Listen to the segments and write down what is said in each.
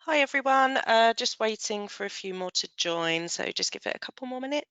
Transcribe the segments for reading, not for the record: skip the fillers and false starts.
Hi everyone, just waiting for a few more to join, so just give it a couple more minutes.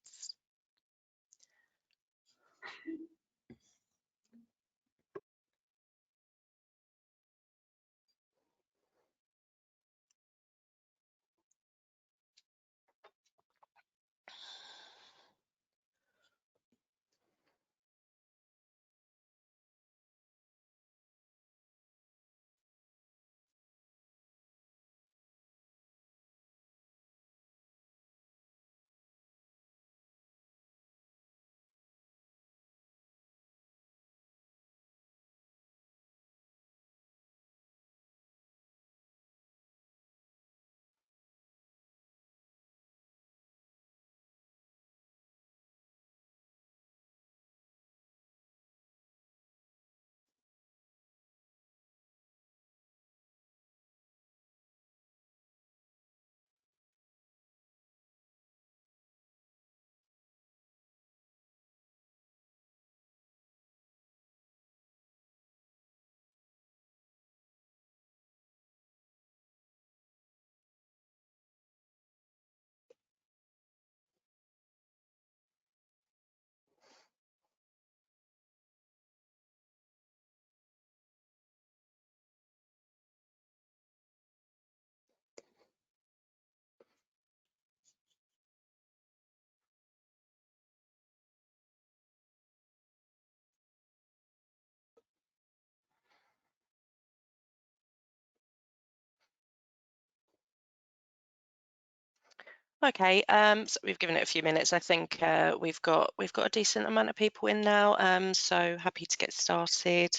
Okay, so we've given it a few minutes. I think we've got a decent amount of people in now, so happy to get started.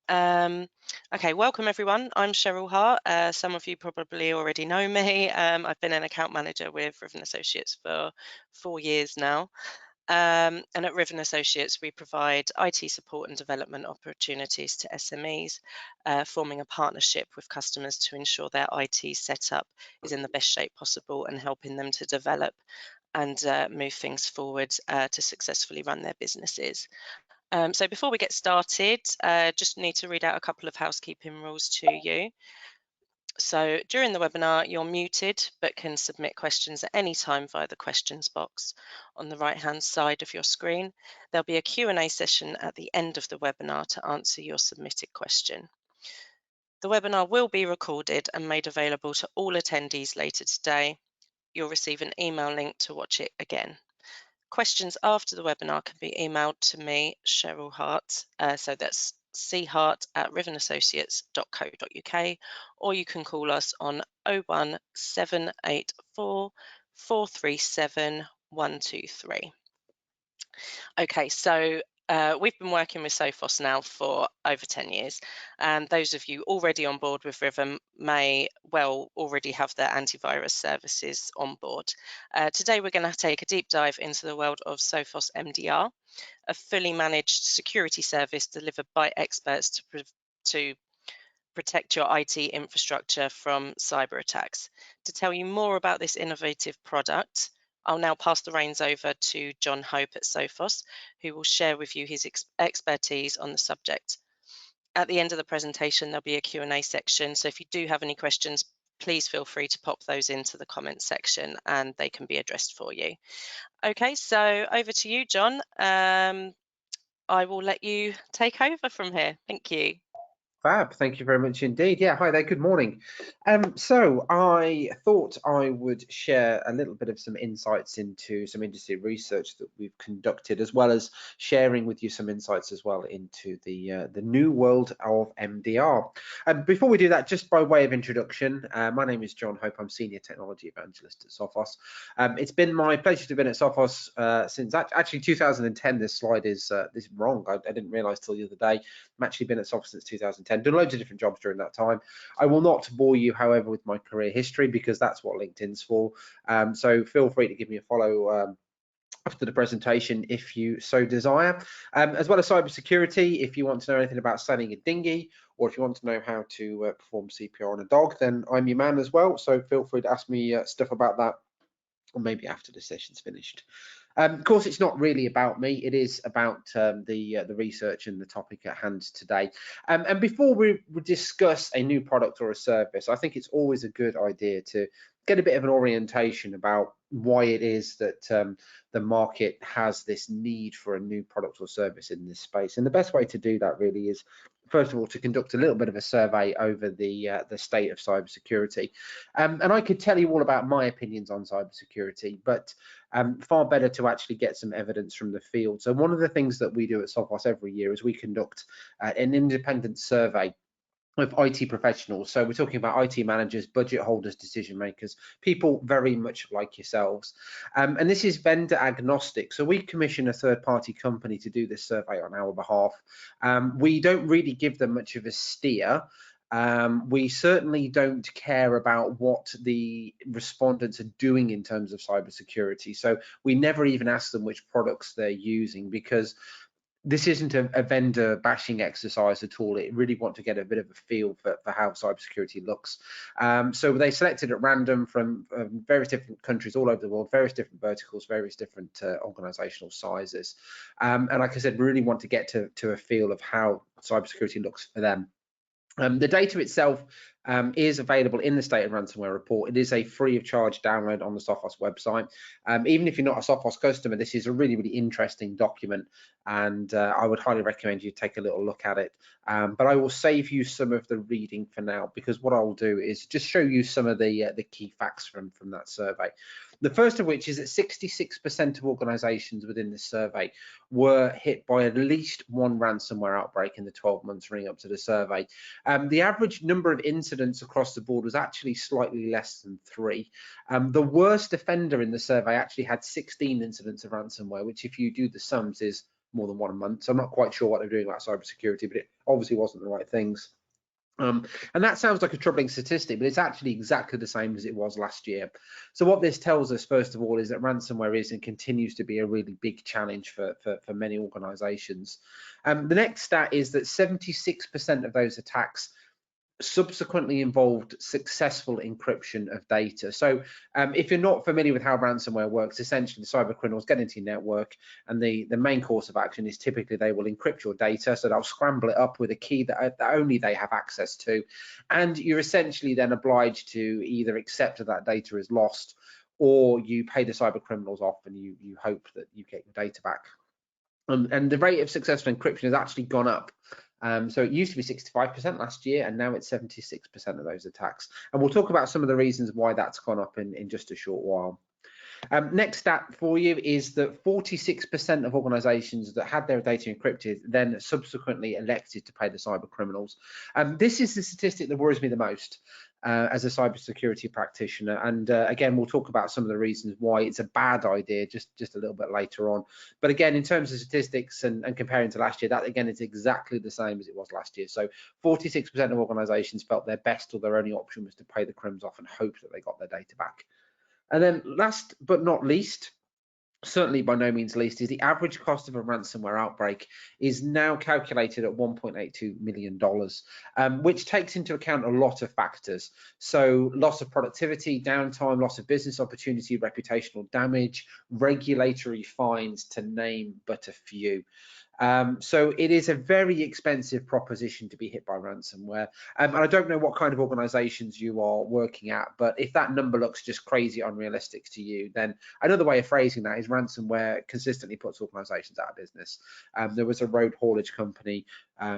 Um, okay, welcome everyone. I'm Cheryl Hart. Some of you probably already know me. I've been an account manager with Riven Associates for 4 years now. And at Riven Associates, we provide IT support and development opportunities to SMEs, forming a partnership with customers to ensure their IT setup is in the best shape possible and helping them to develop and move things forward to successfully run their businesses. So before we get started, just need to read out a couple of housekeeping rules to you. So during the webinar, you're muted, but can submit questions at any time via the questions box on the right-hand side of your screen. There'll be a Q&A session at the end of the webinar to answer your submitted question. The webinar will be recorded and made available to all attendees later today. You'll receive an email link to watch it again. Questions after the webinar can be emailed to me, Cheryl Hart, so that's chart@rivenassociates.co.uk, or you can call us on 01784 437 123. Okay, so we've been working with Sophos now for over 10 years, and those of you already on board with Riven may well already have their antivirus services on board. Today we're going to take a deep dive into the world of Sophos MDR, a fully managed security service delivered by experts to protect your IT infrastructure from cyber attacks. To tell you more about this innovative product, I'll now pass the reins over to John Hope at Sophos, who will share with you his expertise on the subject. At the end of the presentation, there'll be a Q&A section, so if you do have any questions, please feel free to pop those into the comments section and they can be addressed for you. Okay, so over to you, John. I will let you take over from here. Thank you. Fab, thank you very much indeed. Yeah, hi there, good morning. So I thought I would share a little bit of some insights into some industry research that we've conducted, as well as sharing with you some insights as well into the new world of MDR. Before we do that, just by way of introduction, my name is John Hope. I'm Senior Technology Evangelist at Sophos. It's been my pleasure to have been at Sophos since actually 2010. This slide is wrong. I didn't realise till the other day. I've actually been at Sophos since 2010. Done loads of different jobs during that time. I will not bore you, however, with my career history because that's what LinkedIn's for. So feel free to give me a follow after the presentation if you so desire. As well as cybersecurity, if you want to know anything about sailing a dinghy, or if you want to know how to perform CPR on a dog, then I'm your man as well. So feel free to ask me stuff about that, or maybe after the session's finished. Of course, it's not really about me. It is about the research and the topic at hand today. And before we discuss a new product or a service, I think it's always a good idea to get a bit of an orientation about why it is that the market has this need for a new product or service in this space. And the best way to do that really is, first of all, to conduct a little bit of a survey over the state of cybersecurity. And I could tell you all about my opinions on cybersecurity, but far better to actually get some evidence from the field. So one of the things that we do at Sophos every year is we conduct an independent survey of IT professionals. So we're talking about IT managers, budget holders, decision makers, people very much like yourselves. And this is vendor agnostic. So we commission a third-party company to do this survey on our behalf. We don't really give them much of a steer. We certainly don't care about what the respondents are doing in terms of cybersecurity. So we never even ask them which products they're using, because this isn't a vendor bashing exercise at all. It really want to get a bit of a feel for how cybersecurity looks. So they selected at random from various different countries all over the world, various different verticals, various different organizational sizes. And like I said, we really want to get to a feel of how cybersecurity looks for them. The data itself is available in the State of Ransomware report. It is a free of charge download on the Sophos website. Even if you're not a Sophos customer, this is a really, really interesting document, and I would highly recommend you take a little look at it. But I will save you some of the reading for now, because what I'll do is just show you some of the key facts from that survey. The first of which is that 66% of organizations within this survey were hit by at least one ransomware outbreak in the 12 months running up to the survey. The average number of incidents across the board was actually slightly less than 3. The worst offender in the survey actually had 16 incidents of ransomware, which, if you do the sums, is more than 1 a month. So I'm not quite sure what they're doing about cybersecurity, but it obviously wasn't the right things. And that sounds like a troubling statistic, but it's actually exactly the same as it was last year. So what this tells us, first of all, is that ransomware is and continues to be a really big challenge for many organizations. The next stat is that 76% of those attacks subsequently involved successful encryption of data. So if you're not familiar with how ransomware works, essentially the cyber criminals get into your network, and the main course of action is typically they will encrypt your data. So they'll scramble it up with a key that only they have access to, and you're essentially then obliged to either accept that data is lost, or you pay the cyber criminals off and you hope that you get your data back. And the rate of successful encryption has actually gone up. So it used to be 65% last year, and now it's 76% of those attacks. And we'll talk about some of the reasons why that's gone up in just a short while. Next stat for you is that 46% of organizations that had their data encrypted then subsequently elected to pay the cyber criminals. This is the statistic that worries me the most as a cybersecurity practitioner. And again, we'll talk about some of the reasons why it's a bad idea just a little bit later on. But again, in terms of statistics and comparing to last year, that again is exactly the same as it was last year. So 46% of organizations felt their best or their only option was to pay the crims off and hope that they got their data back. And then last but not least, certainly by no means least, is the average cost of a ransomware outbreak is now calculated at $1.82 million, which takes into account a lot of factors. So loss of productivity, downtime, loss of business opportunity, reputational damage, regulatory fines, to name but a few. So it is a very expensive proposition to be hit by ransomware. And I don't know what kind of organizations you are working at, but if that number looks just crazy unrealistic to you, then another way of phrasing that is ransomware consistently puts organizations out of business. There was a road haulage company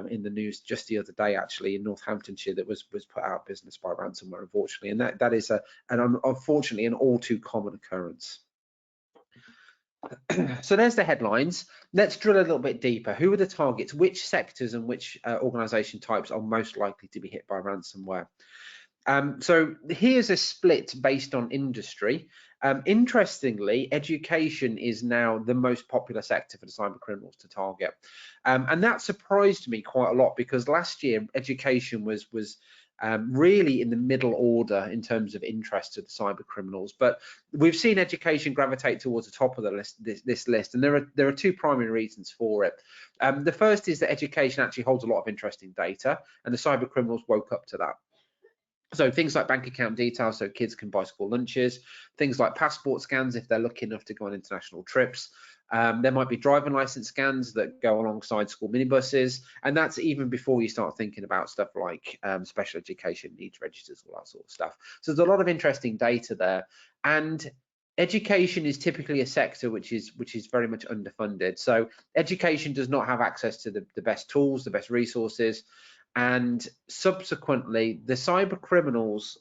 in the news just the other day, actually, in Northamptonshire, that was put out of business by ransomware, unfortunately. And that is unfortunately an all too common occurrence. So there's the headlines. Let's drill a little bit deeper. Who are the targets? Which sectors and which organization types are most likely to be hit by ransomware? So here's a split based on industry. Interestingly, education is now the most popular sector for the cyber criminals to target. And that surprised me quite a lot, because last year education was really in the middle order in terms of interest to the cyber criminals, but we've seen education gravitate towards the top of the list, this list, and there are two primary reasons for it. The first is that education actually holds a lot of interesting data, and the cyber criminals woke up to that. So things like bank account details so kids can buy school lunches, things like passport scans if they're lucky enough to go on international trips. There might be driving license scans that go alongside school minibuses, and that's even before you start thinking about stuff like special education needs registers, all that sort of stuff. So there's a lot of interesting data there, and education is typically a sector which is very much underfunded. So education does not have access to the best tools, the best resources, and subsequently the cyber criminals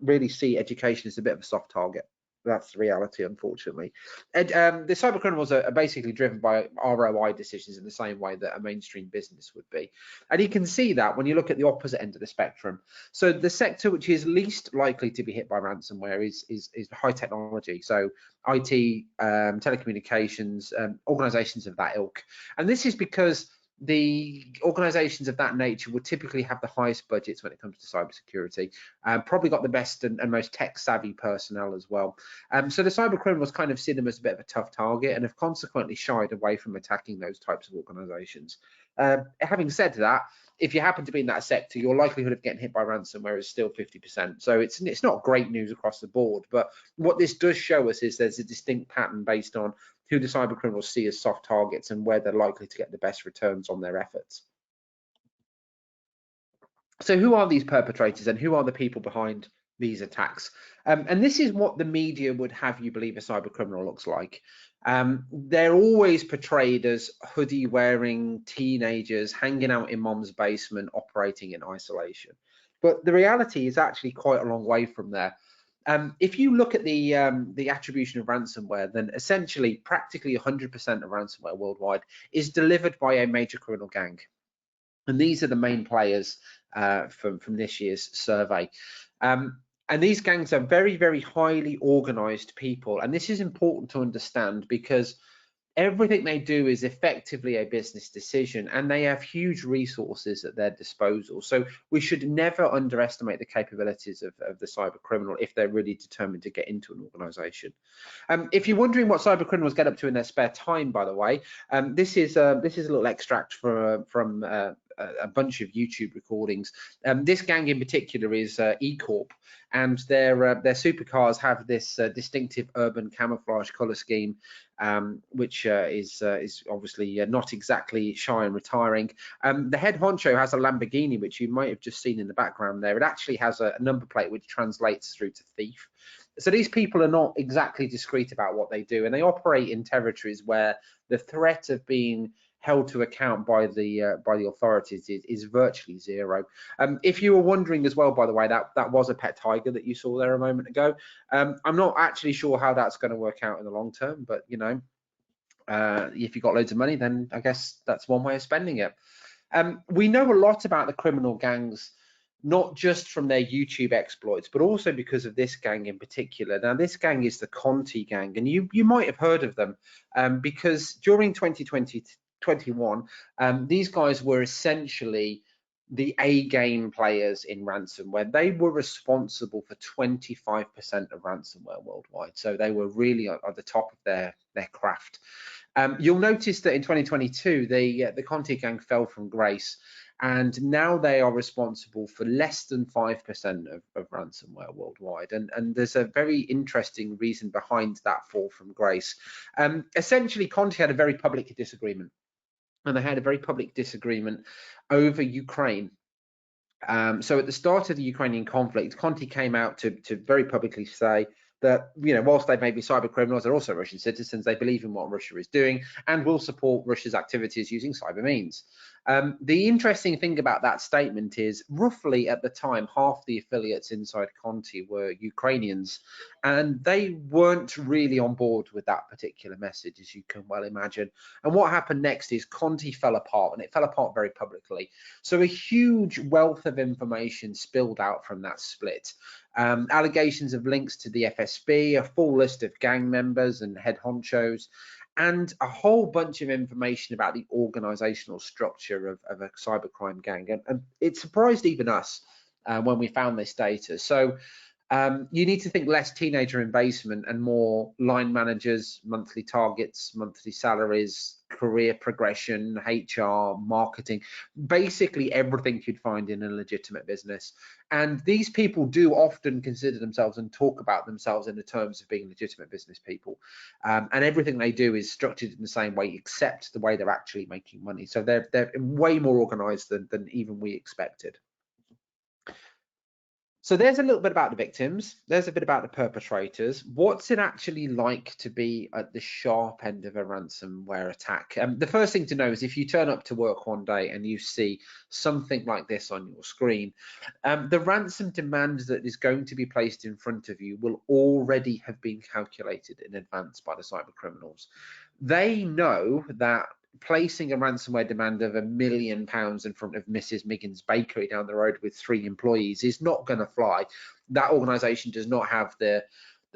really see education as a bit of a soft target. That's the reality, unfortunately. And the cyber criminals are basically driven by ROI decisions in the same way that a mainstream business would be. And you can see that when you look at the opposite end of the spectrum. So the sector which is least likely to be hit by ransomware is high technology. So IT, telecommunications, organizations of that ilk. And this is because the organizations of that nature would typically have the highest budgets when it comes to cybersecurity, probably got the best and most tech savvy personnel as well. So the cyber criminals kind of see them as a bit of a tough target and have consequently shied away from attacking those types of organizations. Having said that, if you happen to be in that sector, your likelihood of getting hit by ransomware is still 50%. So it's not great news across the board, but what this does show us is there's a distinct pattern based on who the cyber criminals see as soft targets and where they're likely to get the best returns on their efforts. So who are these perpetrators and who are the people behind these attacks? And this is what the media would have you believe a cyber criminal looks like. They're always portrayed as hoodie wearing teenagers hanging out in mom's basement, operating in isolation. But the reality is actually quite a long way from there. If you look at the attribution of ransomware, then essentially practically 100% of ransomware worldwide is delivered by a major criminal gang. And these are the main players from this year's survey. And these gangs are very, very highly organized people. And this is important to understand because everything they do is effectively a business decision and they have huge resources at their disposal. So we should never underestimate the capabilities of the cyber criminal if they're really determined to get into an organization. If you're wondering what cyber criminals get up to in their spare time, by the way, this is a little extract from a bunch of YouTube recordings. This gang in particular is E-Corp, and their supercars have this distinctive urban camouflage color scheme, which is obviously not exactly shy and retiring. The head honcho has a Lamborghini, which you might have just seen in the background there. It actually has a number plate which translates through to thief. So these people are not exactly discreet about what they do, and they operate in territories where the threat of being held to account by the authorities is virtually zero. If you were wondering as well, by the way, that was a pet tiger that you saw there a moment ago. I'm not actually sure how that's going to work out in the long term, but you know, if you've got loads of money, then I guess that's one way of spending it. We know a lot about the criminal gangs, not just from their YouTube exploits, but also because of this gang in particular. Now, this gang is the Conti gang, and you might have heard of them because during 2021, these guys were essentially the A-game players in ransomware. They were responsible for 25% of ransomware worldwide. So they were really at the top of their craft. You'll notice that in 2022, the Conti gang fell from grace, and now they are responsible for less than 5% of ransomware worldwide. And there's a very interesting reason behind that fall from grace. Essentially, Conti had a very public disagreement, and they had a very public disagreement over Ukraine. So at the start of the Ukrainian conflict, Conti came out to very publicly say that, you know, whilst they may be cyber criminals, they're also Russian citizens. They believe in what Russia is doing and will support Russia's activities using cyber means. The interesting thing about that statement is roughly at the time, half the affiliates inside Conti were Ukrainians, and they weren't really on board with that particular message, as you can well imagine. And what happened next is Conti fell apart, and it fell apart very publicly. So a huge wealth of information spilled out from that split. Allegations of links to the FSB, a full list of gang members and head honchos, and a whole bunch of information about the organizational structure of a cybercrime gang. And it surprised even us when we found this data. So you need to think less teenager in basement and more line managers, monthly targets, monthly salaries, career progression, HR, marketing, basically everything you'd find in a legitimate business. And these people do often consider themselves and talk about themselves in the terms of being legitimate business people. And everything they do is structured in the same way, except the way they're actually making money. So they're way more organized than even we expected. So there's a little bit about the victims. There's a bit about the perpetrators. What's it actually like to be at the sharp end of a ransomware attack? The first thing to know is if you turn up to work one day and you see something like this on your screen, the ransom demand that is going to be placed in front of you will already have been calculated in advance by the cyber criminals. They know that placing a ransomware demand of £1 million in front of Mrs. Miggins' bakery down the road with 3 employees is not going to fly. That organization does not have the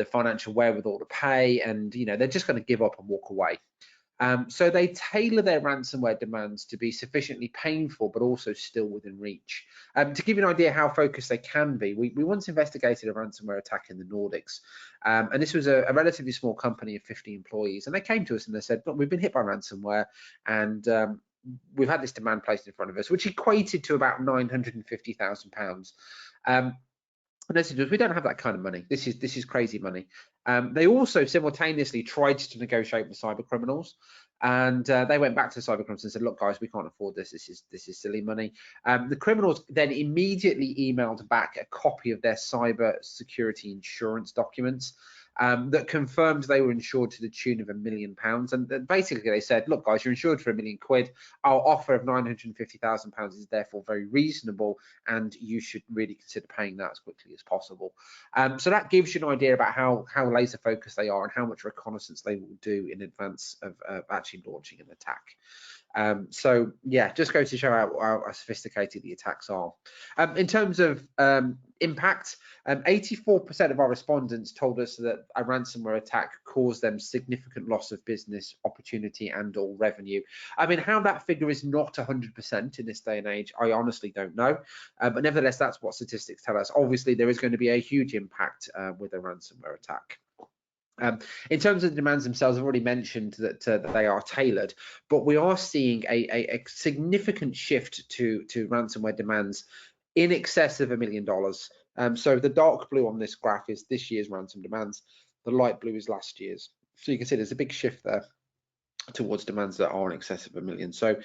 financial wherewithal to pay, and they're just going to give up and walk away. So they tailor their ransomware demands to be sufficiently painful, but also still within reach. To give you an idea how focused they can be, we once investigated a ransomware attack in the Nordics. And this was a relatively small company of 50 employees. And they came to us and they said, look, we've been hit by ransomware, and we've had this demand placed in front of us, which equated to about £950,000. And they said, we don't have that kind of money. This is crazy money. They also simultaneously tried to negotiate with cyber criminals, and they went back to the cyber criminals and said, look, guys, we can't afford this. This is silly money. The criminals then immediately emailed back a copy of their cyber security insurance documents that confirmed they were insured to the tune of £1 million. And basically they said, look, guys, you're insured for £1 million. Our offer of £950,000 is therefore very reasonable, and you should really consider paying that as quickly as possible. So that gives you an idea about how laser focused they are and how much reconnaissance they will do in advance of actually launching an attack. So yeah, just goes to show how sophisticated the attacks are. In terms of impact, 84% of our respondents told us that a ransomware attack caused them significant loss of business opportunity and or revenue. I mean, how that figure is not 100% in this day and age, I honestly don't know. But nevertheless, that's what statistics tell us. Obviously, there is going to be a huge impact with a ransomware attack. In terms of the demands themselves, I've already mentioned that they are tailored, but we are seeing a significant shift to ransomware demands in excess of $1 million. So the dark blue on this graph is this year's ransom demands. The light blue is last year's. So you can see there's a big shift there towards demands that are in excess of $1 million. So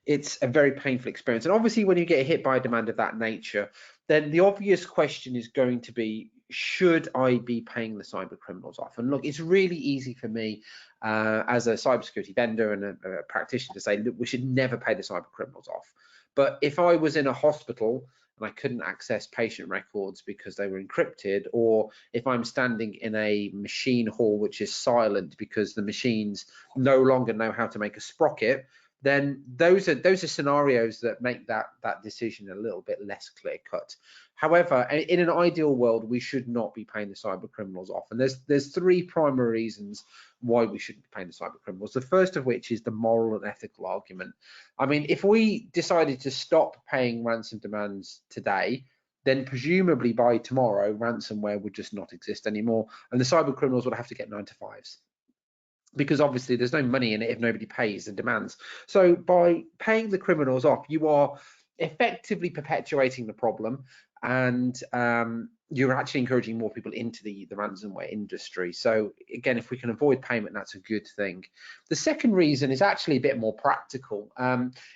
it's a very painful experience. And obviously, when you get hit by a demand of that nature, then the obvious question is going to be, should I be paying the cyber criminals off? And look, it's really easy for me as a cybersecurity vendor and a practitioner to say, look, we should never pay the cyber criminals off. But if I was in a hospital and I couldn't access patient records because they were encrypted, or if I'm standing in a machine hall which is silent because the machines no longer know how to make a sprocket, then those are scenarios that make that decision a little bit less clear cut. However, in an ideal world, we should not be paying the cyber criminals off, and there's 3 primary reasons why we shouldn't be paying the cyber criminals. The first of which is the moral and ethical argument. I mean, if we decided to stop paying ransom demands today, then presumably by tomorrow, ransomware would just not exist anymore, and the cyber criminals would have to get 9 to 5s. Because obviously there's no money in it if nobody pays and demands. So by paying the criminals off, you are effectively perpetuating the problem, and you're actually encouraging more people into the ransomware industry. So again, if we can avoid payment, that's a good thing. The second reason is actually a bit more practical.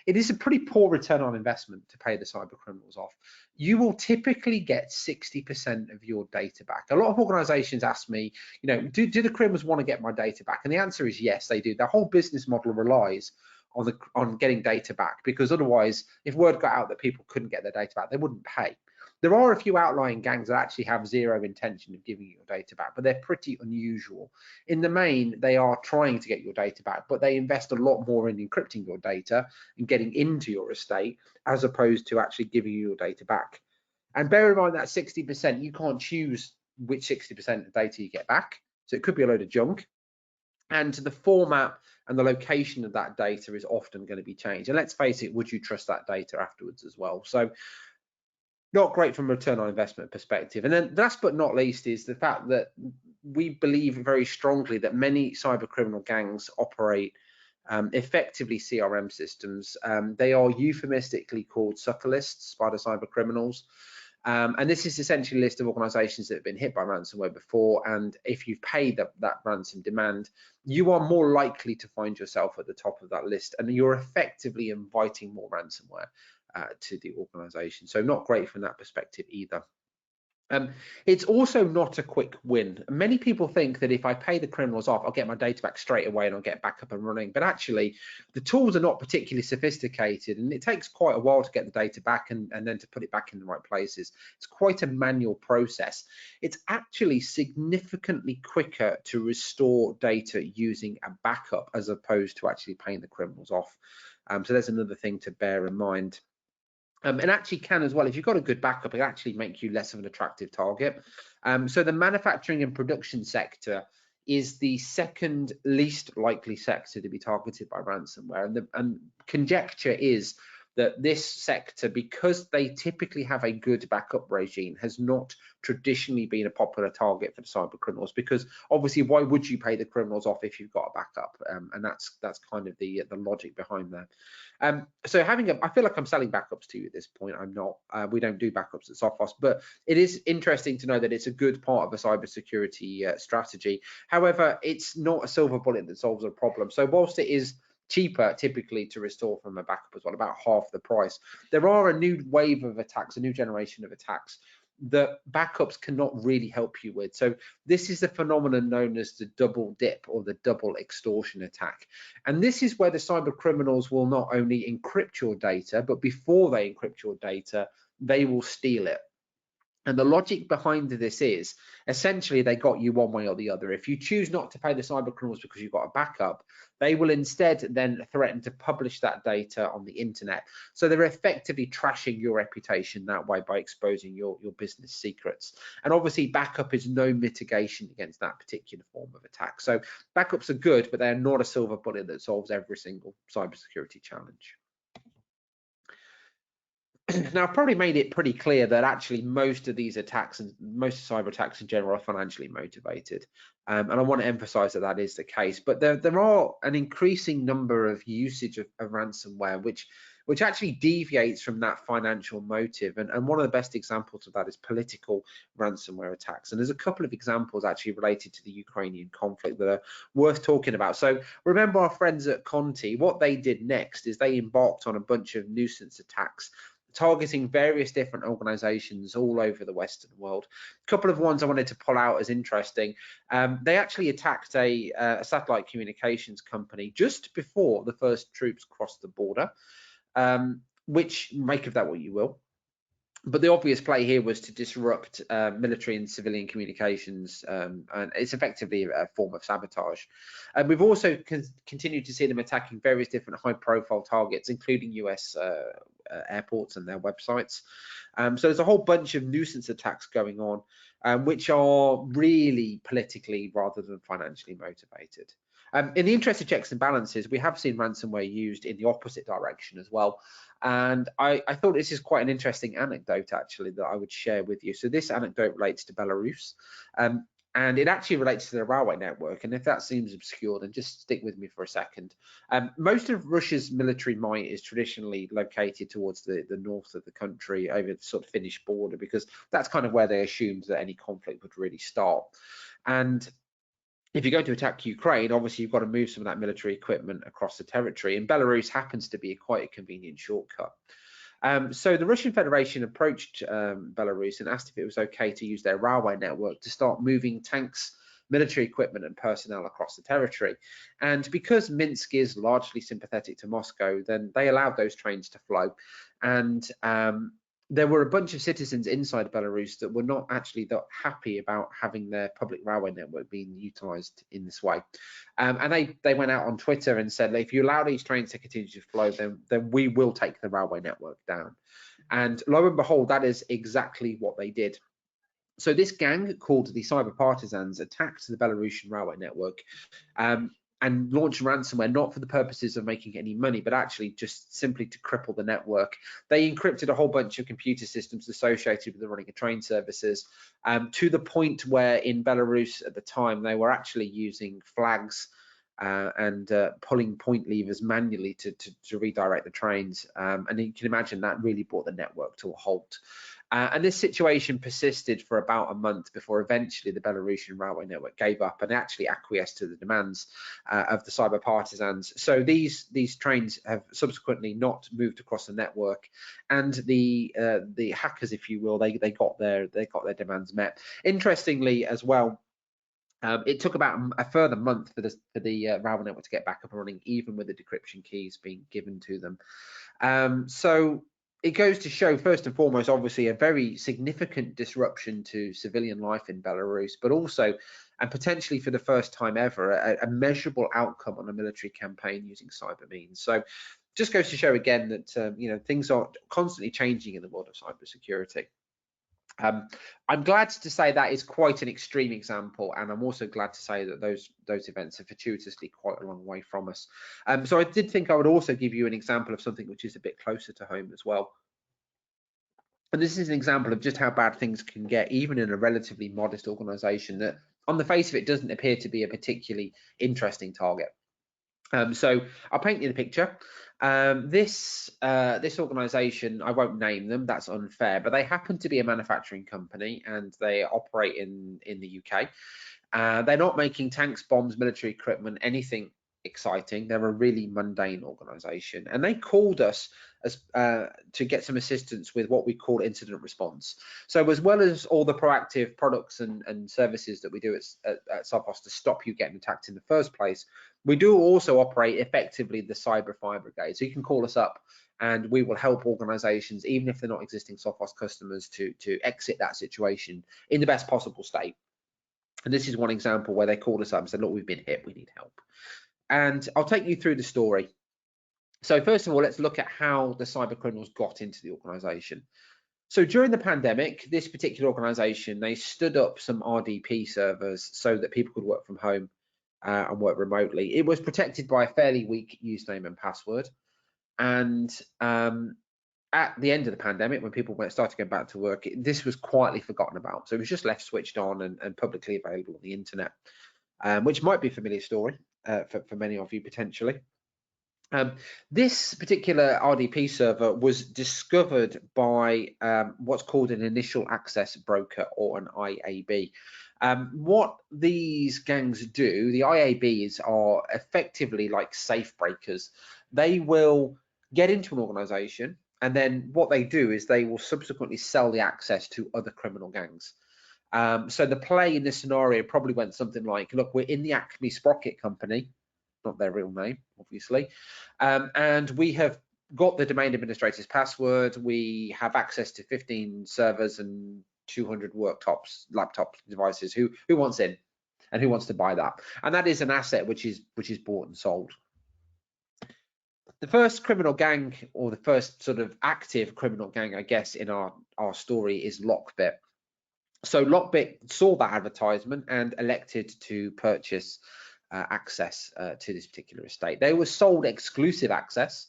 It is a pretty poor return on investment to pay the cyber criminals off. You will typically get 60% of your data back. A lot of organizations ask me, do the criminals want to get my data back? And the answer is yes, they do. Their whole business model relies on getting data back, because otherwise, if word got out that people couldn't get their data back, they wouldn't pay. There are a few outlying gangs that actually have zero intention of giving you your data back, but they're pretty unusual. In the main, they are trying to get your data back, but they invest a lot more in encrypting your data and getting into your estate as opposed to actually giving you your data back. And bear in mind that 60%, you can't choose which 60% of data you get back. So it could be a load of junk. And the format and the location of that data is often going to be changed. And let's face it, would you trust that data afterwards as well? So not great from a return on investment perspective. And then last but not least is the fact that we believe very strongly that many cyber criminal gangs operate effectively CRM systems. They are euphemistically called sucker lists by the cyber criminals. And this is essentially a list of organizations that have been hit by ransomware before. And if you've paid that ransom demand, you are more likely to find yourself at the top of that list. And you're effectively inviting more ransomware to the organization. So not great from that perspective either. It's also not a quick win. Many people think that if I pay the criminals off, I'll get my data back straight away and I'll get back up and running. But actually, the tools are not particularly sophisticated, and it takes quite a while to get the data back and then to put it back in the right places. It's quite a manual process. It's actually significantly quicker to restore data using a backup as opposed to actually paying the criminals off. So there's another thing to bear in mind. And actually can as well, if you've got a good backup, it actually make you less of an attractive target. So the manufacturing and production sector is the second least likely sector to be targeted by ransomware. And conjecture is that this sector, because they typically have a good backup regime, has not traditionally been a popular target for the cyber criminals, because obviously why would you pay the criminals off if you've got a backup? And that's kind of the logic behind that. So I feel like I'm selling backups to you at this point. I'm not. We don't do backups at Sophos, but it is interesting to know that it's a good part of a cybersecurity strategy. However, it's not a silver bullet that solves a problem. So whilst it is cheaper typically to restore from a backup as well, about half the price, there are a new wave of attacks, a new generation of attacks that backups cannot really help you with. So this is the phenomenon known as the double dip or the double extortion attack. And this is where the cyber criminals will not only encrypt your data, but before they encrypt your data, they will steal it. And the logic behind this is essentially they got you one way or the other. If you choose not to pay the cyber criminals because you've got a backup, they will instead then threaten to publish that data on the internet. So they're effectively trashing your reputation that way by exposing your business secrets. And obviously backup is no mitigation against that particular form of attack. So backups are good, but they're not a silver bullet that solves every single cybersecurity challenge. Now, I've probably made it pretty clear that actually most of these attacks and most cyber attacks in general are financially motivated. And I want to emphasize that that is the case. But there are an increasing number of usage of ransomware, which actually deviates from that financial motive. And one of the best examples of that is political ransomware attacks. And there's a couple of examples actually related to the Ukrainian conflict that are worth talking about. So remember our friends at Conti, what they did next is they embarked on a bunch of nuisance attacks targeting various different organizations all over the Western world. A couple of ones I wanted to pull out as interesting. They actually attacked a satellite communications company just before the first troops crossed the border, which make of that what you will. But the obvious play here was to disrupt military and civilian communications, and it's effectively a form of sabotage. And we've also continued to see them attacking various different high-profile targets, including US airports and their websites. So there's a whole bunch of nuisance attacks going on, which are really politically rather than financially motivated. In the interest of checks and balances, we have seen ransomware used in the opposite direction as well. And I thought this is quite an interesting anecdote, actually, that I would share with you. So this anecdote relates to Belarus, and it actually relates to the railway network. And if that seems obscure, then just stick with me for a second. Most of Russia's military might is traditionally located towards the north of the country, over the sort of Finnish border, because that's kind of where they assumed that any conflict would really start. And if you're going to attack Ukraine, obviously you've got to move some of that military equipment across the territory, and Belarus happens to be quite a convenient shortcut. So the Russian Federation approached Belarus and asked if it was okay to use their railway network to start moving tanks, military equipment and personnel across the territory. And because Minsk is largely sympathetic to Moscow, then they allowed those trains to flow. And there were a bunch of citizens inside Belarus that were not actually that happy about having their public railway network being utilized in this way. And they went out on Twitter and said, if you allow these trains to continue to flow, then we will take the railway network down. And lo and behold, that is exactly what they did. So this gang called the Cyber Partisans attacked the Belarusian railway network, and launched ransomware, not for the purposes of making any money, but actually just simply to cripple the network. They encrypted a whole bunch of computer systems associated with the running of train services, to the point where in Belarus at the time, they were actually using flags and pulling point levers manually to redirect the trains. And you can imagine that really brought the network to a halt. And this situation persisted for about a month before eventually the Belarusian railway network gave up and actually acquiesced to the demands of the cyber partisans. So these trains have subsequently not moved across the network, and the hackers, if you will, they got their demands met. Interestingly, as well, it took about a further month for the railway network to get back up and running, even with the decryption keys being given to them. So it goes to show, first and foremost, obviously, a very significant disruption to civilian life in Belarus, but also, and potentially for the first time ever, a measurable outcome on a military campaign using cyber means. So just goes to show again that things are constantly changing in the world of cybersecurity. I'm glad to say that is quite an extreme example, and I'm also glad to say that those events are fortuitously quite a long way from us. So I did think I would also give you an example of something which is a bit closer to home as well. And this is an example of just how bad things can get, even in a relatively modest organisation that, on the face of it, doesn't appear to be a particularly interesting target. So I'll paint you the picture. This organisation, I won't name them, that's unfair, but they happen to be a manufacturing company and they operate in the UK. They're not making tanks, bombs, military equipment, anything exciting. They're a really mundane organisation, and they called us to get some assistance with what we call incident response. So as well as all the proactive products and services that we do at Sophos to stop you getting attacked in the first place, we do also operate effectively the cyber fire brigade. So you can call us up and we will help organizations, even if they're not existing Sophos customers, to exit that situation in the best possible state. And this is one example where they called us up and said, look, we've been hit, we need help. And I'll take you through the story. So first of all, let's look at how the cyber criminals got into the organization. So during the pandemic, this particular organization, they stood up some RDP servers so that people could work from home and work remotely. It was protected by a fairly weak username and password. And at the end of the pandemic, when people started going back to work, this was quietly forgotten about. So it was just left switched on and publicly available on the internet, which might be a familiar story for many of you potentially. This particular RDP server was discovered by what's called an initial access broker, or an IAB. What these gangs do, the IABs are effectively like safe breakers. They will get into an organization, and then what they do is they will subsequently sell the access to other criminal gangs. So the play in this scenario probably went something like, look, we're in the Acme Sprocket company, not their real name, obviously, and we have got the domain administrator's password. We have access to 15 servers and 200 worktops, laptop devices. Who wants in, and who wants to buy that? And that is an asset which is bought and sold. The first criminal gang, or the first sort of active criminal gang, I guess, in our story is Lockbit. So Lockbit saw that advertisement and elected to purchase access to this particular estate. They were sold exclusive access,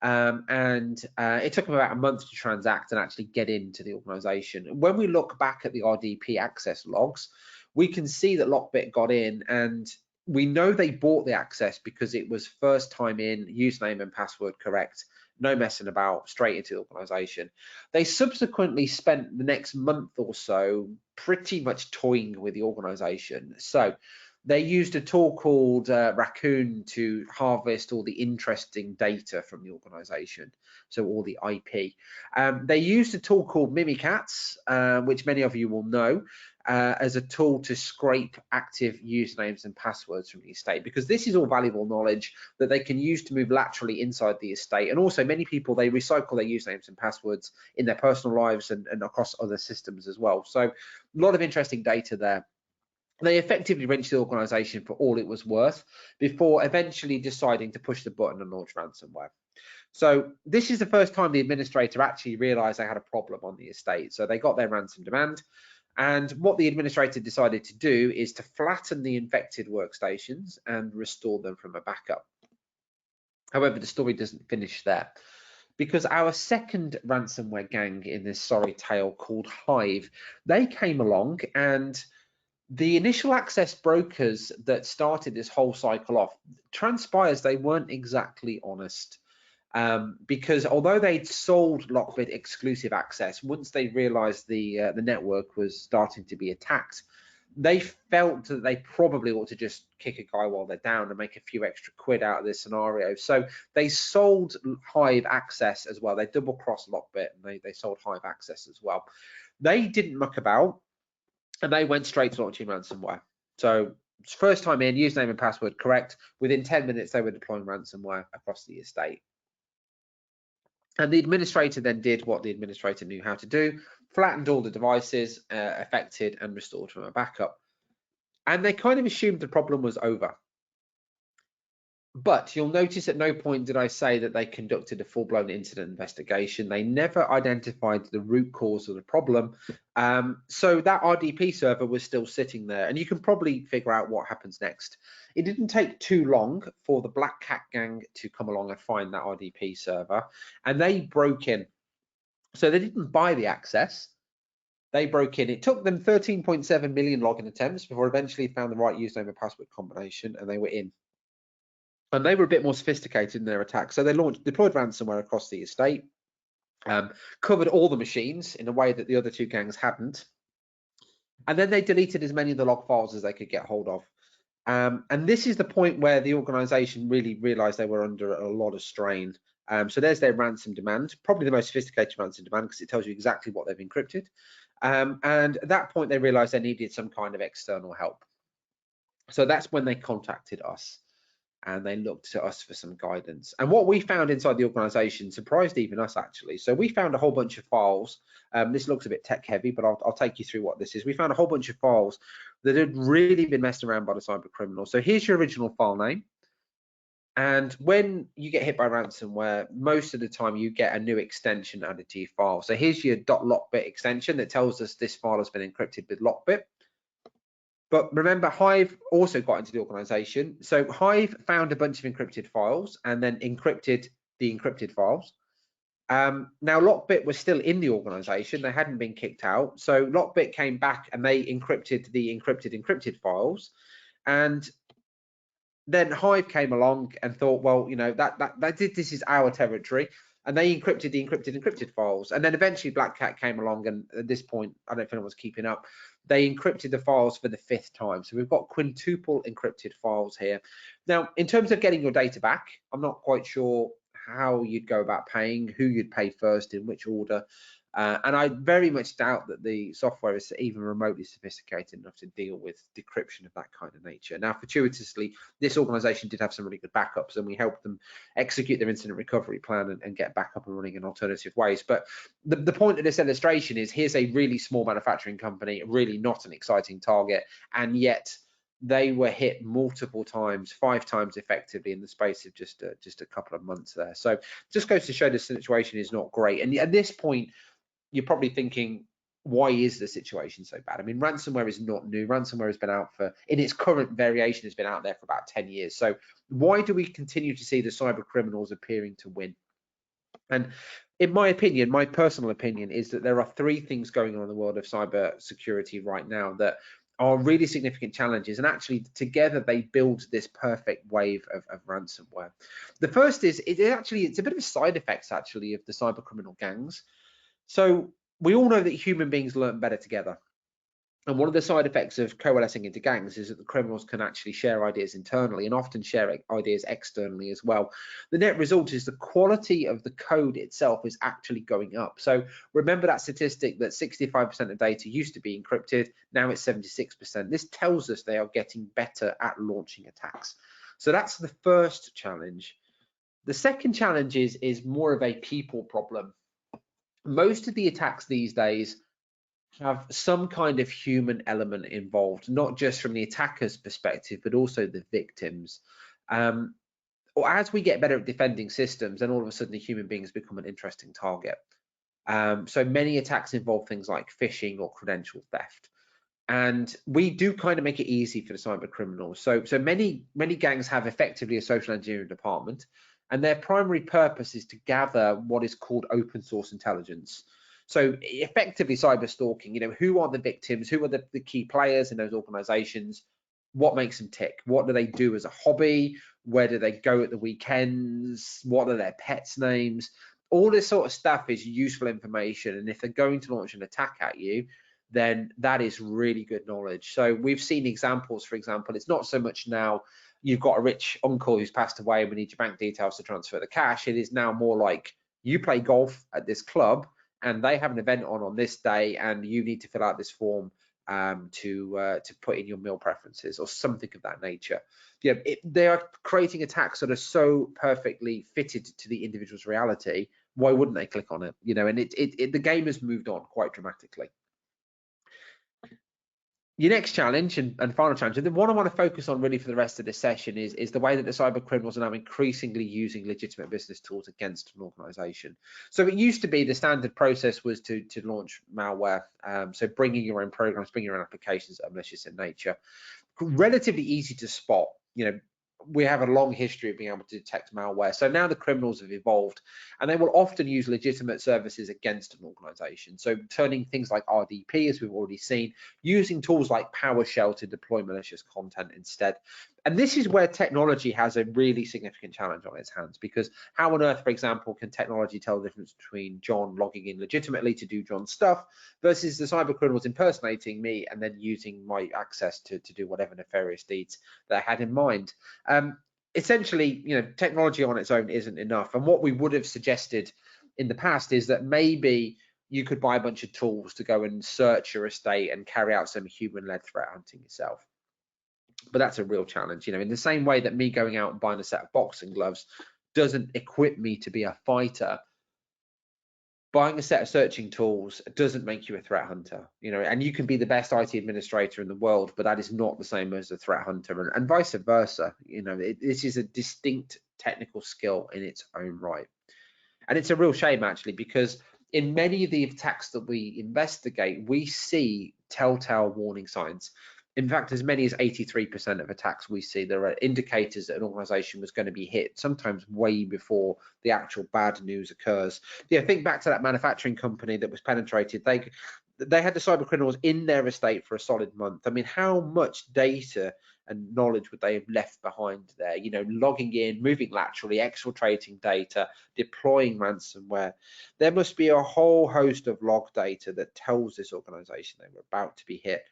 and it took them about a month to transact and actually get into the organization. When we look back at the RDP access logs, we can see that Lockbit got in, and we know they bought the access because it was first time in, username and password correct, no messing about, straight into the organization. They subsequently spent the next month or so pretty much toying with the organization. So they used a tool called Raccoon to harvest all the interesting data from the organization, so all the IP. They used a tool called Mimikatz, which many of you will know, as a tool to scrape active usernames and passwords from the estate, because this is all valuable knowledge that they can use to move laterally inside the estate. And also many people, they recycle their usernames and passwords in their personal lives and across other systems as well. So a lot of interesting data there. They effectively wrenched the organization for all it was worth before eventually deciding to push the button and launch ransomware. So this is the first time the administrator actually realized they had a problem on the estate. So they got their ransom demand. And what the administrator decided to do is to flatten the infected workstations and restore them from a backup. However, the story doesn't finish there, because our second ransomware gang in this sorry tale, called Hive, they came along and The initial access brokers that started this whole cycle off, transpires they weren't exactly honest. Because although they'd sold Lockbit exclusive access, once they realized the network was starting to be attacked, they felt that they probably ought to just kick a guy while they're down and make a few extra quid out of this scenario. So they sold Hive access as well. They double crossed Lockbit and they sold Hive access as well. They didn't muck about and they went straight to launching ransomware. So first time in, username and password correct. Within 10 minutes, they were deploying ransomware across the estate. And the administrator then did what the administrator knew how to do, flattened all the devices affected and restored from a backup. And they kind of assumed the problem was over. But you'll notice at no point did I say that they conducted a full-blown incident investigation. They never identified the root cause of the problem. So that RDP server was still sitting there. And you can probably figure out what happens next. It didn't take too long for the Black Cat gang to come along and find that RDP server. And they broke in. So they didn't buy the access. They broke in. It took them 13.7 million login attempts before eventually found the right username and password combination, and they were in. And they were a bit more sophisticated in their attack. So they deployed ransomware across the estate, covered all the machines in a way that the other two gangs hadn't. And then they deleted as many of the log files as they could get hold of. And this is the point where the organization really realized they were under a lot of strain. So there's their ransom demand, probably the most sophisticated ransom demand because it tells you exactly what they've encrypted. And at that point, they realized they needed some kind of external help. So that's when they contacted us and they looked to us for some guidance. And what we found inside the organization surprised even us, actually. So we found a whole bunch of files. This looks a bit tech heavy, but I'll take you through what this is. We found a whole bunch of files that had really been messed around by the cyber criminal. So here's your original file name. And when you get hit by ransomware, most of the time you get a new extension added to your file. So here's your .lockbit extension that tells us this file has been encrypted with Lockbit. But remember, Hive also got into the organization. So Hive found a bunch of encrypted files and then encrypted the encrypted files. Now, Lockbit was still in the organization. They hadn't been kicked out. So Lockbit came back and they encrypted the encrypted files. And then Hive came along and thought, well, you know, this is our territory. And they encrypted the encrypted files. And then eventually Black Cat came along. And at this point, I don't know if anyone's keeping up, they encrypted the files for the 5th time. So we've got quintuple encrypted files here. Now, in terms of getting your data back, I'm not quite sure how you'd go about paying, who you'd pay first, in which order. And I very much doubt that the software is even remotely sophisticated enough to deal with decryption of that kind of nature. Now, fortuitously, this organization did have some really good backups and we helped them execute their incident recovery plan and get back up and running in alternative ways. But the point of this illustration is here's a really small manufacturing company, really not an exciting target, and yet they were hit multiple times, 5 times effectively in the space of just a couple of months there. So just goes to show the situation is not great. And at this point, you're probably thinking, why is the situation so bad? I mean, ransomware is not new. Ransomware has been out in its current variation, has been out there for about 10 years. So why do we continue to see the cyber criminals appearing to win? And in my opinion, my personal opinion is that there are 3 things going on in the world of cyber security right now that are really significant challenges, and actually together they build this perfect wave of ransomware. The first is it's a bit of a side effect actually of the cyber criminal gangs. So we all know that human beings learn better together. And one of the side effects of coalescing into gangs is that the criminals can actually share ideas internally and often share ideas externally as well. The net result is the quality of the code itself is actually going up. So remember that statistic that 65% of data used to be encrypted, now it's 76%. This tells us they are getting better at launching attacks. So that's the first challenge. The second challenge is more of a people problem. Most of the attacks these days have some kind of human element involved, not just from the attacker's perspective, but also the victims. Or as we get better at defending systems, then all of a sudden the human beings become an interesting target. So many attacks involve things like phishing or credential theft. And we do kind of make it easy for the cyber criminals. So many gangs have effectively a social engineering department, and their primary purpose is to gather what is called open source intelligence. So effectively cyber stalking, who are the victims, who are the key players in those organizations, what makes them tick, what do they do as a hobby, where do they go at the weekends, what are their pets' names. All this sort of stuff is useful information, and if they're going to launch an attack at you, then that is really good knowledge. So we've seen examples, for example, it's not so much now you've got a rich uncle who's passed away and we need your bank details to transfer the cash. It is now more like you play golf at this club and they have an event on this day and you need to fill out this form to put in your meal preferences or something of that nature. Yeah, they are creating attacks that are so perfectly fitted to the individual's reality. Why wouldn't they click on it? And the game has moved on quite dramatically. Your next challenge and final challenge, and the one I want to focus on really for the rest of this session is the way that the cyber criminals are now increasingly using legitimate business tools against an organization. So it used to be the standard process was to launch malware, so bringing your own programs, bringing your own applications that are malicious in nature. Relatively easy to spot. We have a long history of being able to detect malware. So now the criminals have evolved and they will often use legitimate services against an organization. So turning things like RDP, as we've already seen, using tools like PowerShell to deploy malicious content instead. And this is where technology has a really significant challenge on its hands, because how on earth, for example, can technology tell the difference between John logging in legitimately to do John's stuff versus the cyber criminals impersonating me and then using my access to do whatever nefarious deeds they had in mind? Essentially, technology on its own isn't enough. And what we would have suggested in the past is that maybe you could buy a bunch of tools to go and search your estate and carry out some human-led threat hunting yourself. But that's a real challenge, in the same way that me going out and buying a set of boxing gloves doesn't equip me to be a fighter. Buying a set of searching tools doesn't make you a threat hunter, and you can be the best IT administrator in the world, but that is not the same as a threat hunter, and vice versa. This is a distinct technical skill in its own right. And it's a real shame, actually, because in many of the attacks that we investigate, we see telltale warning signs. In fact, as many as 83% of attacks we see, there are indicators that an organization was going to be hit, sometimes way before the actual bad news occurs. Think back to that manufacturing company that was penetrated. They had the cyber criminals in their estate for a solid month. I mean, how much data and knowledge would they have left behind there? Logging in, moving laterally, exfiltrating data, deploying ransomware. There must be a whole host of log data that tells this organization they were about to be hit.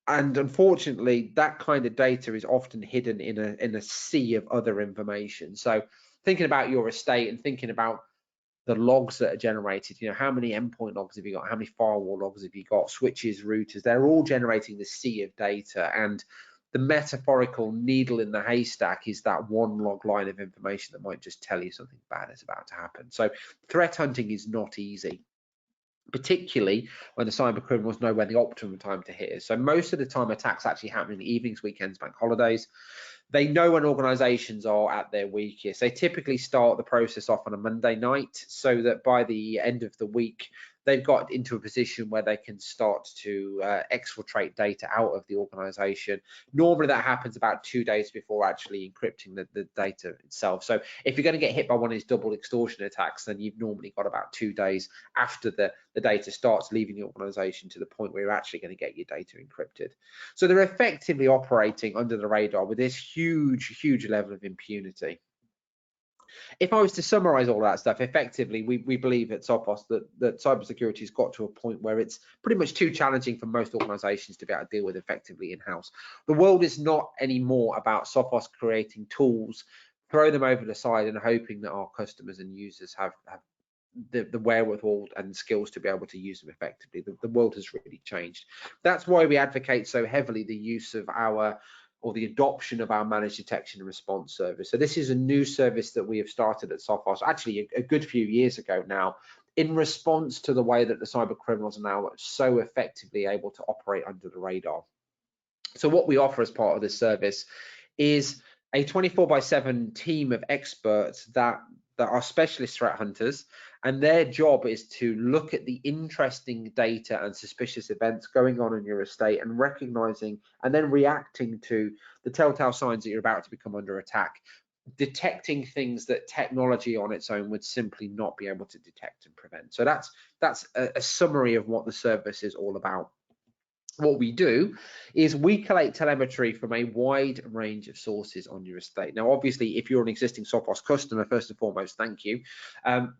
And unfortunately, that kind of data is often hidden in a sea of other information. So thinking about your estate and thinking about the logs that are generated, how many endpoint logs have you got, how many firewall logs have you got, switches, routers, they're all generating the sea of data. And the metaphorical needle in the haystack is that one log line of information that might just tell you something bad is about to happen. So threat hunting is not easy, particularly when the cyber criminals know when the optimum time to hit is. So most of the time attacks actually happen in the evenings, weekends, bank holidays. They know when organizations are at their weakest. They typically start the process off on a Monday night so that by the end of the week, they've got into a position where they can start to exfiltrate data out of the organization. Normally that happens about 2 days before actually encrypting the data itself. So if you're going to get hit by one of these double extortion attacks, then you've normally got about 2 days after the data starts leaving the organization to the point where you're actually going to get your data encrypted. So they're effectively operating under the radar with this huge level of impunity. If I was to summarize all that stuff, effectively, we believe at Sophos that cybersecurity has got to a point where it's pretty much too challenging for most organizations to be able to deal with effectively in-house. The world is not anymore about Sophos creating tools, throw them over the side and hoping that our customers and users have the wherewithal and skills to be able to use them effectively. The world has really changed. That's why we advocate so heavily the use of the adoption of our managed detection and response service. So this is a new service that we have started at Sophos, actually a good few years ago now, in response to the way that the cyber criminals are now so effectively able to operate under the radar. So what we offer as part of this service is a 24/7 team of experts that are specialist threat hunters, and their job is to look at the interesting data and suspicious events going on in your estate and recognizing and then reacting to the telltale signs that you're about to become under attack. detecting things that technology on its own would simply not be able to detect and prevent. So that's a summary of what the service is all about. What we do is we collect telemetry from a wide range of sources on your estate. Now, obviously, if you're an existing Sophos customer, first and foremost, thank you.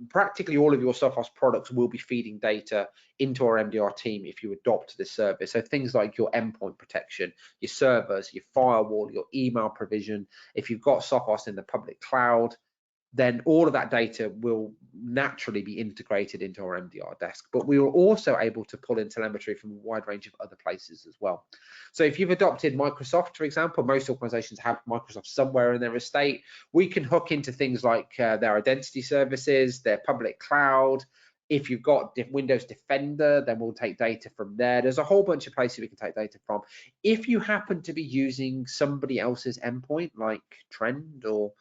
Practically all of your Sophos products will be feeding data into our MDR team if you adopt this service. So things like your endpoint protection, your servers, your firewall, your email provision. If you've got Sophos in the public cloud, then all of that data will naturally be integrated into our MDR desk. But we were also able to pull in telemetry from a wide range of other places as well. So if you've adopted Microsoft, for example, most organizations have Microsoft somewhere in their estate. We can hook into things like their identity services, their public cloud. If you've got Windows Defender, then we'll take data from there. There's a whole bunch of places we can take data from. If you happen to be using somebody else's endpoint, like Trend or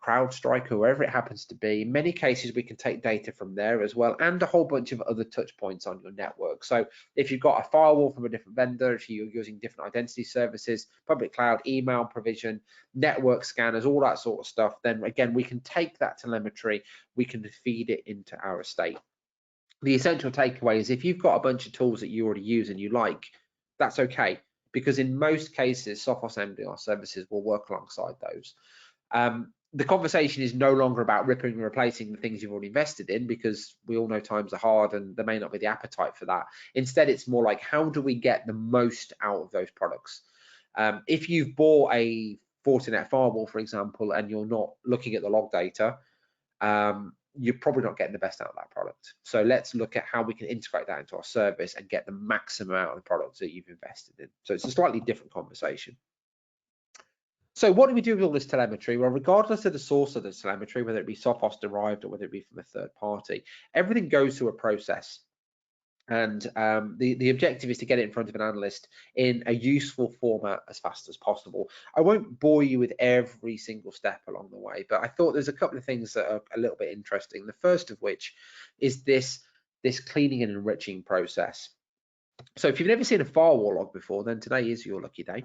CrowdStrike, whoever it happens to be, in many cases we can take data from there as well, and a whole bunch of other touch points on your network. So if you've got a firewall from a different vendor, if you're using different identity services, public cloud, email provision, network scanners, all that sort of stuff, then again we can take that telemetry, we can feed it into our estate. The essential takeaway is if you've got a bunch of tools that you already use and you like, that's okay, because in most cases Sophos MDR services will work alongside those. The conversation is no longer about ripping and replacing the things you've already invested in, because we all know times are hard and there may not be the appetite for that. Instead, it's more like, how do we get the most out of those products? If you've bought a Fortinet firewall, for example, and you're not looking at the log data, you're probably not getting the best out of that product. So let's look at how we can integrate that into our service and get the maximum out of the products that you've invested in. So it's a slightly different conversation. So what do we do with all this telemetry? Well, regardless of the source of the telemetry, whether it be Sophos derived or whether it be from a third party, everything goes through a process. And the objective is to get it in front of an analyst in a useful format as fast as possible. I won't bore you with every single step along the way, but I thought there's a couple of things that are a little bit interesting. The first of which is this cleaning and enriching process. So if you've never seen a firewall log before, then today is your lucky day.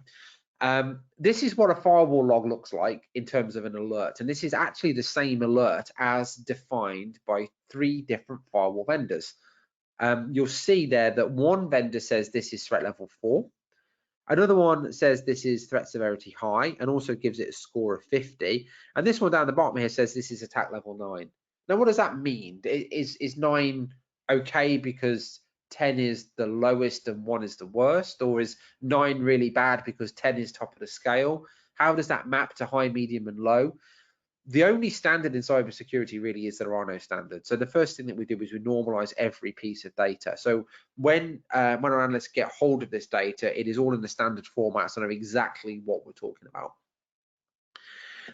This is what a firewall log looks like in terms of an alert, and this is actually the same alert as defined by 3 different firewall vendors. You'll see there that one vendor says this is threat level 4, another one says this is threat severity high and also gives it a score of 50, and this one down the bottom here says this is attack level 9. Now what does that mean? Is 9 okay because 10 is the lowest and 1 is the worst, or is 9 really bad because 10 is top of the scale? How does that map to high, medium and low? The only standard in cybersecurity really is there are no standards. So the first thing that we do is we normalize every piece of data. So when our analysts get hold of this data, it is all in the standard format, so know exactly what we're talking about.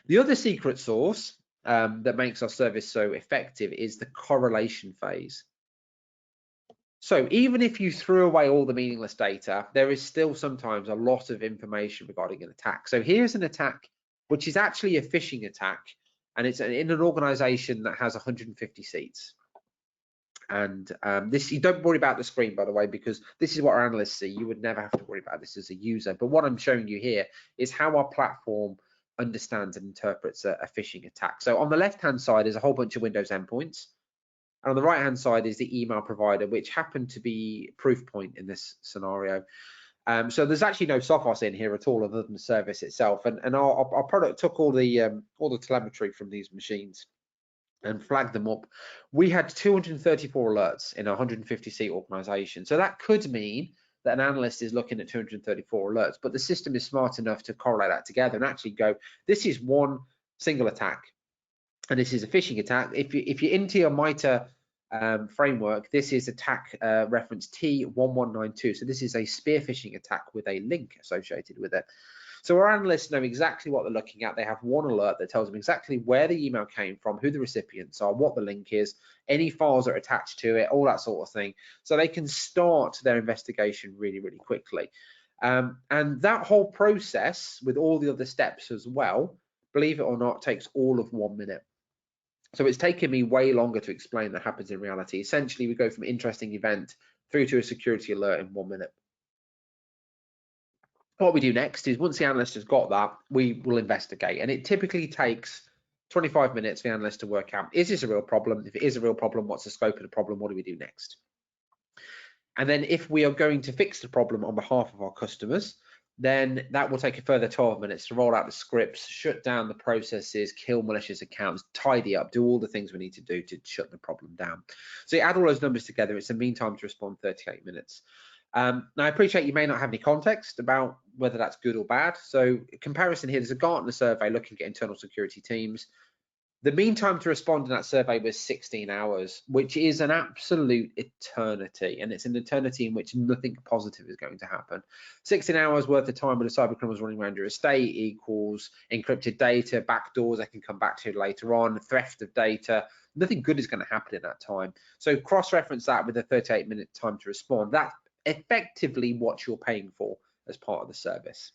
The other secret sauce that makes our service so effective is the correlation phase. So even if you threw away all the meaningless data, there is still sometimes a lot of information regarding an attack. So here's an attack which is actually a phishing attack, and it's in an organization that has 150 seats. And this, you don't worry about the screen, by the way, because this is what our analysts see. You would never have to worry about this as a user. But what I'm showing you here is how our platform understands and interprets a phishing attack. So on the left-hand side is a whole bunch of Windows endpoints. And on the right hand side is the email provider, which happened to be Proofpoint in this scenario. So there's actually no Sophos in here at all other than the service itself. And our product took all the telemetry from these machines and flagged them up. We had 234 alerts in a 150 seat organization. So that could mean that an analyst is looking at 234 alerts, but the system is smart enough to correlate that together and actually go, this is one single attack. And this is a phishing attack. If you're into your MITRE framework, this is attack reference T1192. So this is a spear phishing attack with a link associated with it. So our analysts know exactly what they're looking at. They have one alert that tells them exactly where the email came from, who the recipients are, what the link is, any files that are attached to it, all that sort of thing. So they can start their investigation really, really quickly. And that whole process with all the other steps as well, believe it or not, takes all of 1 minute. So it's taken me way longer to explain that happens in reality. Essentially, we go from interesting event through to a security alert in 1 minute. What we do next is, once the analyst has got that, we will investigate, and it typically takes 25 minutes for the analyst to work out, is this a real problem? If it is a real problem, what's the scope of the problem? What do we do next? And then if we are going to fix the problem on behalf of our customers, then that will take a further 12 minutes to roll out the scripts, shut down the processes, kill malicious accounts, tidy up, do all the things we need to do to shut the problem down. So you add all those numbers together, it's a mean time to respond 38 minutes. Now, I appreciate you may not have any context about whether that's good or bad. So comparison here, there's a Gartner survey looking at internal security teams. The mean time to respond in that survey was 16 hours, which is an absolute eternity. And it's an eternity in which nothing positive is going to happen. 16 hours worth of time with the cyber criminals running around your estate equals encrypted data, backdoors I can come back to later on, theft of data. Nothing good is going to happen in that time. So cross-reference that with a 38-minute time to respond. That's effectively what you're paying for as part of the service.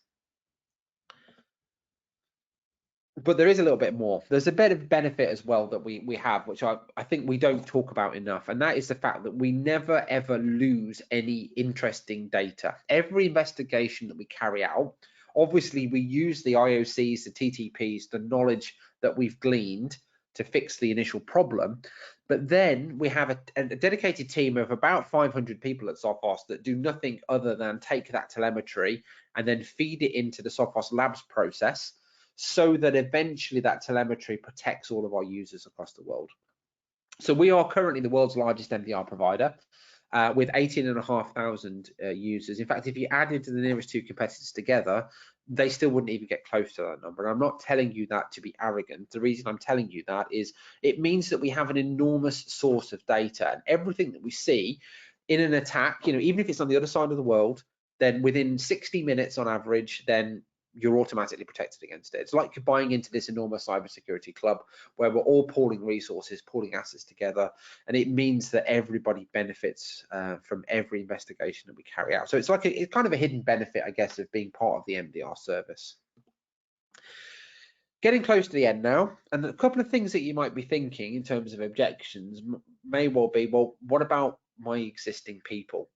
But there is a little bit more. There's a bit of benefit as well that we have, which I think we don't talk about enough, and that is the fact that we never ever lose any interesting data. Every investigation that we carry out, obviously we use the IOCs, the TTPs, the knowledge that we've gleaned to fix the initial problem, but then we have a dedicated team of about 500 people at Sophos that do nothing other than take that telemetry and then feed it into the Sophos Labs process, so that eventually that telemetry protects all of our users across the world. So we are currently the world's largest MDR provider with 18,500 users. In fact, if you added the nearest two competitors together, they still wouldn't even get close to that number. And I'm not telling you that to be arrogant. The reason I'm telling you that is it means that we have an enormous source of data, and everything that we see in an attack, even if it's on the other side of the world, then within 60 minutes on average, then you're automatically protected against it. It's like you're buying into this enormous cybersecurity club where we're all pooling resources, pooling assets together, and it means that everybody benefits from every investigation that we carry out. So it's like it's kind of a hidden benefit, I guess, of being part of the MDR service. Getting close to the end now, and a couple of things that you might be thinking in terms of objections may well be, well, what about my existing people?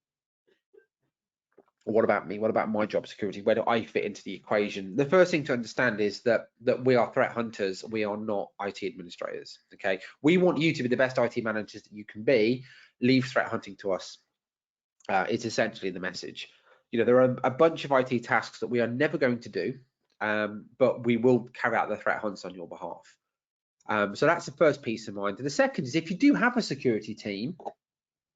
What about me? What about my job security? Where do I fit into the equation? The first thing to understand is that we are threat hunters. We are not IT administrators. Okay, we want you to be the best IT managers that you can be. Leave threat hunting to us. It's essentially the message. There are a bunch of IT tasks that we are never going to do, but we will carry out the threat hunts on your behalf. So that's the first piece of mind. And the second is, if you do have a security team,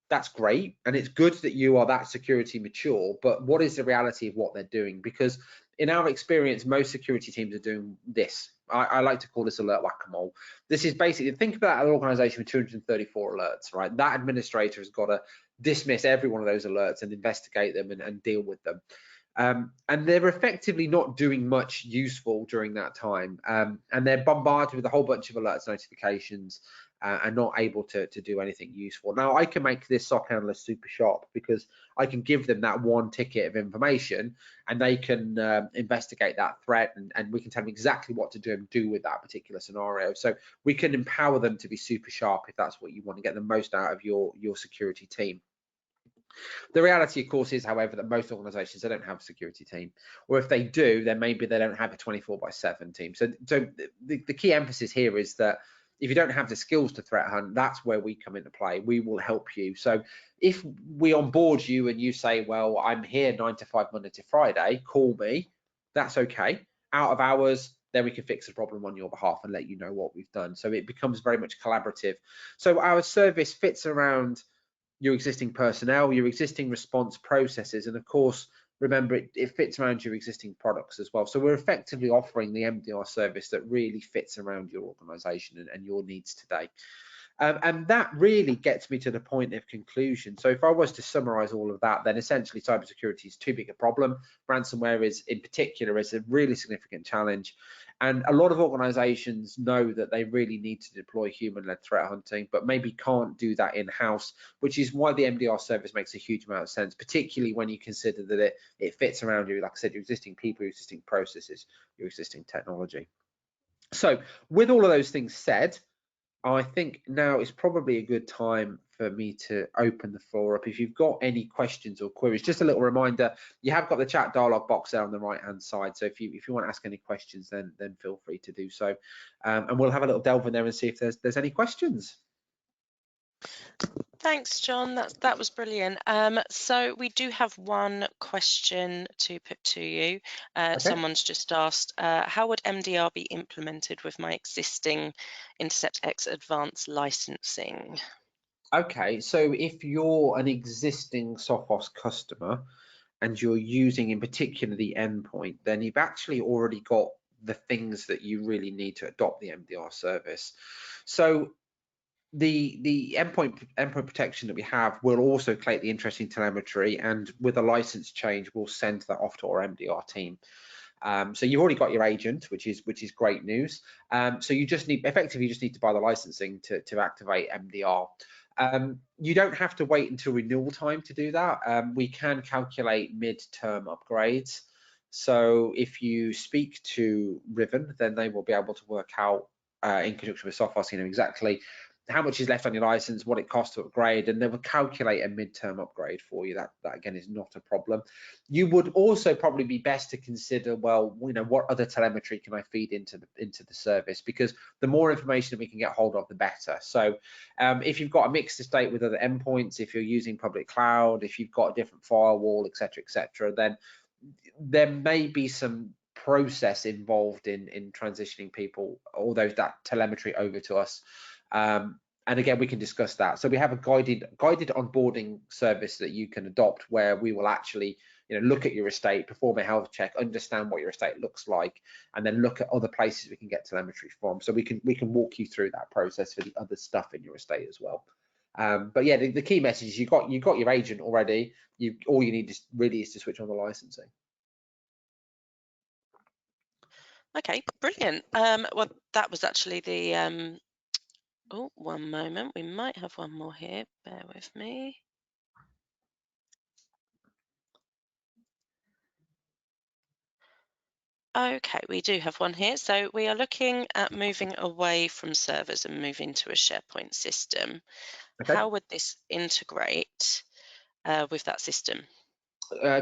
that's great, and it's good that you are that security mature, but what is the reality of what they're doing? Because in our experience, most security teams are doing this. I like to call this alert whack-a-mole. This is basically, think about an organization with 234 alerts, right? That administrator has got to dismiss every one of those alerts and investigate them and deal with them. And they're effectively not doing much useful during that time. And they're bombarded with a whole bunch of alerts, notifications, and not able to do anything useful. Now, I can make this SOC analyst super sharp because I can give them that one ticket of information, and they can investigate that threat, and we can tell them exactly what to do and do with that particular scenario. So we can empower them to be super sharp if that's what you want to get the most out of your security team. The reality, of course, is, however, that most organizations, they don't have a security team, or if they do, then maybe they don't have a 24/7 team. So the key emphasis here is that if you don't have the skills to threat hunt, that's where we come into play. We will help you. So if we onboard you and you say, well, I'm here 9 to 5 Monday to Friday, call me, that's okay. Out of hours, then we can fix the problem on your behalf and let you know what we've done. So it becomes very much collaborative. So our service fits around your existing personnel, your existing response processes, and of course, remember, it fits around your existing products as well. So we're effectively offering the MDR service that really fits around your organization and your needs today. And that really gets me to the point of conclusion. So if I was to summarize all of that, then essentially cybersecurity is too big a problem. Ransomware is, in particular, is a really significant challenge. And a lot of organizations know that they really need to deploy human-led threat hunting, but maybe can't do that in-house, which is why the MDR service makes a huge amount of sense, particularly when you consider that it fits around you, like I said, your existing people, your existing processes, your existing technology. So with all of those things said, I think now is probably a good time for me to open the floor up. If you've got any questions or queries, just a little reminder, you have got the chat dialog box there on the right hand side. So if you want to ask any questions, then feel free to do so. And we'll have a little delve in there and see if there's any questions. Thanks, John. That was brilliant. So we do have one question to put to you. Okay. Someone's just asked, how would MDR be implemented with my existing Intercept X Advanced licensing? Okay, so if you're an existing Sophos customer and you're using in particular the endpoint, then you've actually already got the things that you really need to adopt the MDR service. So the endpoint protection that we have will also collect the interesting telemetry, and with a license change, we'll send that off to our MDR team. So you've already got your agent, which is great news. So you just need to buy the licensing to activate MDR. You don't have to wait until renewal time to do that. We can calculate mid-term upgrades. So if you speak to Riven, then they will be able to work out in conjunction with Sophos, exactly how much is left on your license, what it costs to upgrade, and they will calculate a mid-term upgrade for you. That again is not a problem. You would also probably be best to consider, well, what other telemetry can I feed into the service, because the more information that we can get hold of, the better. So if you've got a mixed estate with other endpoints, if you're using public cloud, if you've got a different firewall, etc., then there may be some process involved in transitioning people, all that telemetry over to us. And again, we can discuss that. So we have a guided onboarding service that you can adopt, where we will actually look at your estate, perform a health check, understand what your estate looks like, and then look at other places we can get telemetry from. So we can walk you through that process for the other stuff in your estate as well. But yeah, the key message is you got your agent already. All you need is to switch on the licensing. Okay, brilliant. Well, that was actually the oh, one moment. We might have one more here. Bear with me. Okay, we do have one here. So we are looking at moving away from servers and moving to a SharePoint system. Okay. How would this integrate with that system?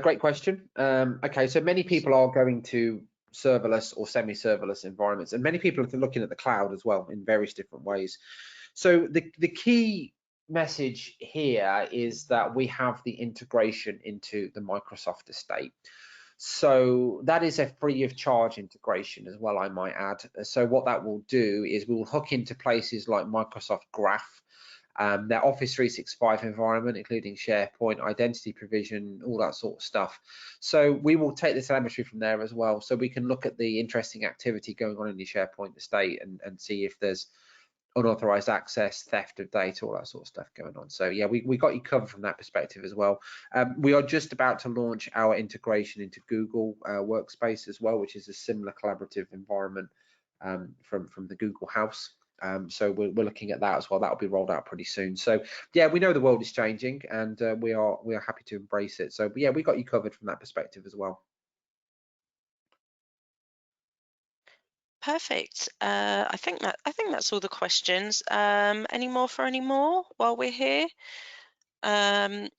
Great question. Okay, so many people are going to serverless or semi-serverless environments, and many people are looking at the cloud as well in various different ways. So the key message here is that we have the integration into the Microsoft estate. So that is a free of charge integration as well, I might add. So what that will do is we'll hook into places like Microsoft Graph, their Office 365 environment, including SharePoint, identity provision, all that sort of stuff. So we will take the telemetry from there as well. So we can look at the interesting activity going on in your SharePoint estate and see if there's unauthorized access, theft of data, all that sort of stuff going on. So yeah, we got you covered from that perspective as well. We are just about to launch our integration into Google Workspace as well, which is a similar collaborative environment from the Google House. So we're looking at that as well. That'll be rolled out pretty soon. So yeah, we know the world is changing, and we are happy to embrace it. So yeah, we got you covered from that perspective as well. Perfect. I think that's all the questions. Any more while we're here? No.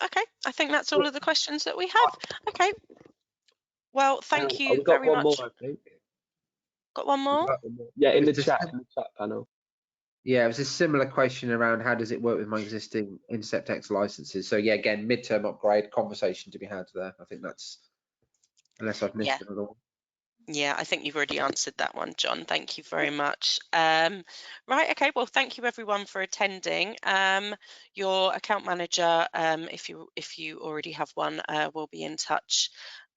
Okay. I think that's all of the questions that we have. Okay. Well, thank you We've got very one more, much. I think. Got one more? Yeah, in the It was chat panel. Yeah, it was a similar question around how does it work with my existing Intercept X licenses. So yeah, again, midterm upgrade conversation to be had there. I think that's, unless I've Yeah. missed another one. Yeah, I think you've already answered that one, John. Thank you very much. Right, okay. Well, thank you everyone for attending. Your account manager, if you already have one, will be in touch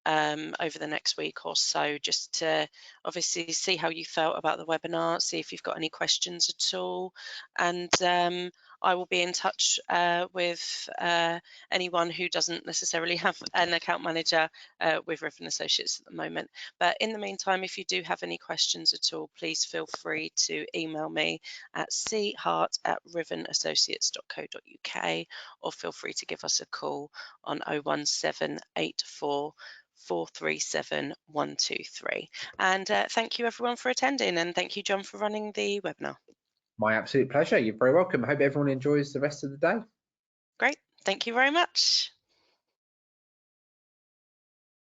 over the next week or so, just to obviously see how you felt about the webinar, see if you've got any questions at all, and I will be in touch with anyone who doesn't necessarily have an account manager with Riven Associates at the moment. But in the meantime, if you do have any questions at all, please feel free to email me at chart@rivenassociates.co.uk, or feel free to give us a call on 01784 437 123. And thank you everyone for attending, and thank you, John, for running the webinar. My absolute pleasure. You're very welcome. I hope everyone enjoys the rest of the day. Great. Thank you very much.